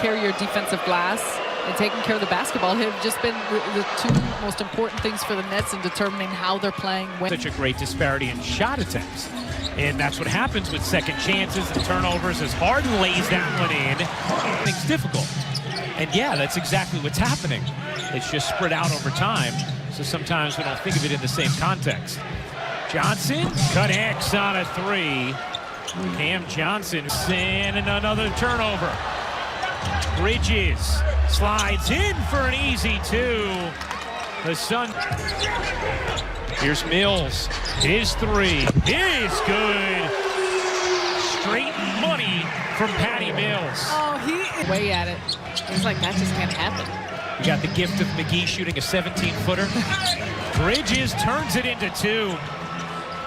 care of your defensive glass and taking care of the basketball have just been the two most important things for the Nets in determining how they're playing. Such a great disparity in shot attempts. And that's what happens with second chances and turnovers as Harden lays that one in. Things difficult. And yeah, that's exactly what's happening. It's just spread out over time. So sometimes we don't think of it in the same context. Johnson connects on a three. Cam Johnson and another turnover. Bridges slides in for an easy two. The Sun. Here's Mills. His three is good. Straight money from Patty Mills. Oh, he is way at it. He's like, that just can't happen. You got the gift of McGee shooting a 17-footer. Bridges turns it into two.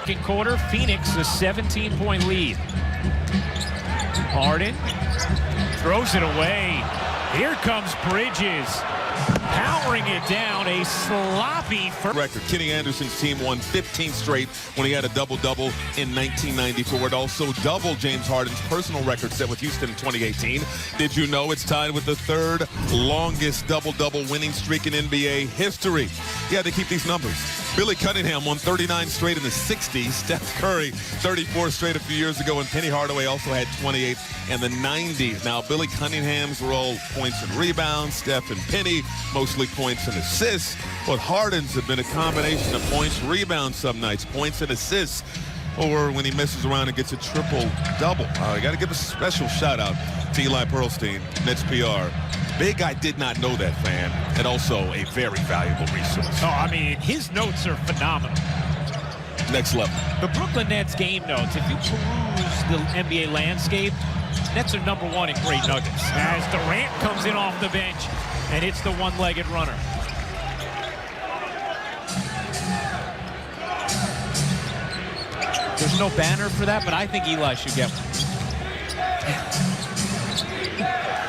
Second quarter, Phoenix a 17-point lead. Harden throws it away. Here comes Bridges, powering it down. A sloppy record. Kenny Anderson's team won 15 straight when he had a double-double in 1994. It also doubled James Harden's personal record set with Houston in 2018. Did you know it's tied with the third longest double-double winning streak in NBA history? You had to keep these numbers. Billy Cunningham won 39 straight in the 60s. Steph Curry, 34 straight a few years ago. And Penny Hardaway also had 28 in the 90s. Now, Billy Cunningham's role, points and rebounds. Steph and Penny, mostly points and assists. But Harden's have been a combination of points, rebounds some nights, points and assists. Or when he messes around and gets a triple-double. I got to give a special shout-out to Eli Pearlstein, Nets PR. Big guy did not know that, fan, and also a very valuable resource. Oh, I mean, his notes are phenomenal. Next level. The Brooklyn Nets game notes, if you peruse the NBA landscape, Nets are #1 in great nuggets. As Durant comes in off the bench, and it's the one-legged runner. There's no banner for that, but I think Eli should get one.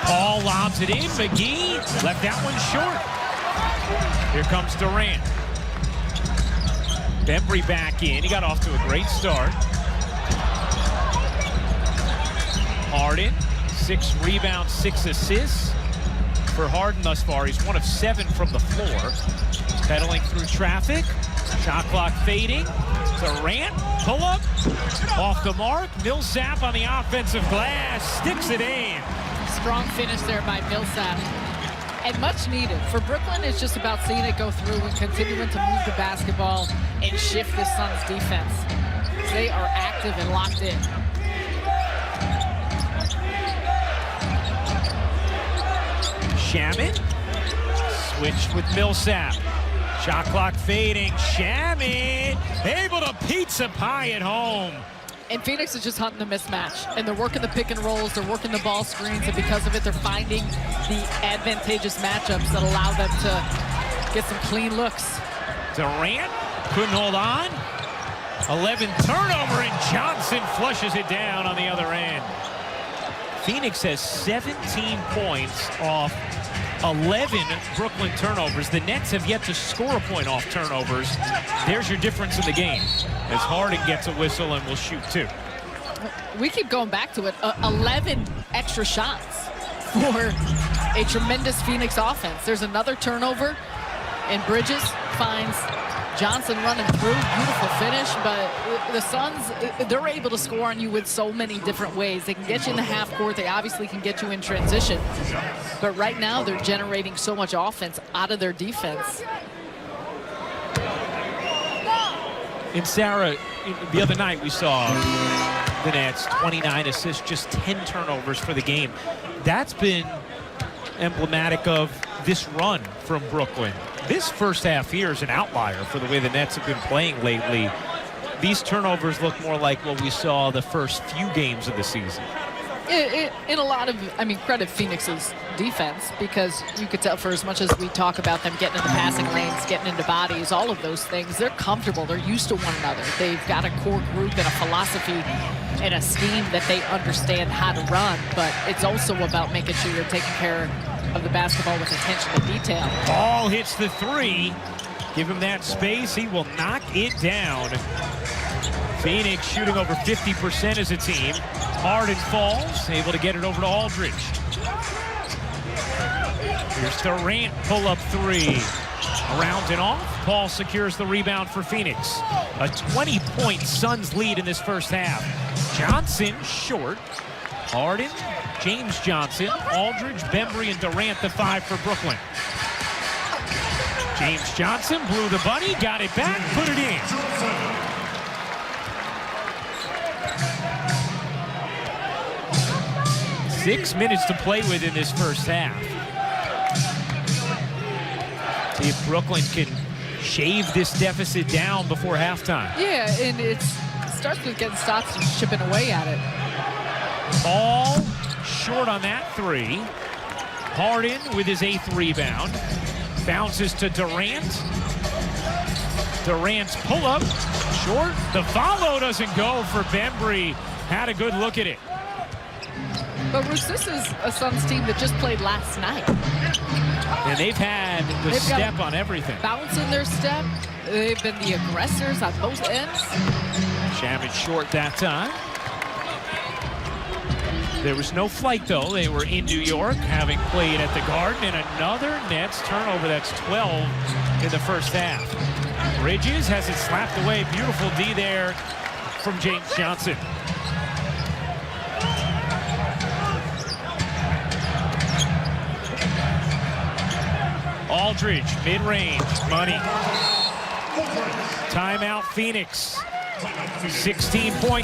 Paul lobs it in. McGee left that one short. Here comes Durant. Bembry back in. He got off to a great start. Harden, 6 rebounds, 6 assists. For Harden thus far, he's 1 of 7 from the floor. Pedaling through traffic. Shot clock fading. Durant, pull up. Off the mark. Millsap on the offensive glass. Sticks it in. Strong finish there by Millsap. And much needed. For Brooklyn, it's just about seeing it go through and continuing to move the basketball and shift the Suns' defense. They are active and locked in. Shaman. Switch with Millsap. Shot clock fading. Shaman able to pizza pie it home. And Phoenix is just hunting the mismatch. And they're working the pick and rolls, they're working the ball screens, and because of it, they're finding the advantageous matchups that allow them to get some clean looks. Durant couldn't hold on. 11 turnover, and Johnson flushes it down on the other end. Phoenix has 17 points off 11 Brooklyn turnovers. The Nets have yet to score a point off turnovers. There's your difference in the game, as Harden gets a whistle and will shoot 2. We keep going back to it. 11 extra shots for a tremendous Phoenix offense. There's another turnover, and Bridges finds Johnson running through. Beautiful finish, but the Suns, they're able to score on you with so many different ways. They can get you in the half court. They obviously can get you in transition. But right now, they're generating so much offense out of their defense. And Sarah, the other night we saw the Nets 29 assists, just 10 turnovers for the game. That's been emblematic of this run from Brooklyn. This first half here is an outlier for the way the Nets have been playing lately. These turnovers look more like what we saw the first few games of the season. In a lot of, credit Phoenix's defense, because you could tell for as much as we talk about them getting into passing lanes, getting into bodies, all of those things, they're comfortable. They're used to one another. They've got a core group and a philosophy and a scheme that they understand how to run, but it's also about making sure you're taking care of the basketball with attention to detail. Ball hits the 3. Give him that space. He will knock it down. Phoenix shooting over 50% as a team. Harden falls, able to get it over to Aldridge. Here's Durant, pull-up three. Around and off, Paul secures the rebound for Phoenix. A 20-point Suns lead in this first half. Johnson short. Harden, James Johnson, Aldridge, Bembry, and Durant, the five for Brooklyn. James Johnson blew the bunny, got it back, put it in. Six minutes to play with in this first half. See if Brooklyn can shave this deficit down before halftime. Yeah, and it starts with getting stops and chipping away at it. Ball short on that three. Harden with his 8th rebound. Bounces to Durant. Durant's pull-up short. The follow doesn't go for Bembry. Had a good look at it. But Bruce, this is a Suns team that just played last night. And they've had the step on everything. Bounce in their step. They've been the aggressors on both ends. Shaman short that time. There was no flight, though. They were in New York, having played at the Garden, and another Nets turnover. That's 12 in the first half. Bridges has it slapped away. Beautiful D there from James Johnson. Aldridge, mid-range, money. Timeout, Phoenix. 16-point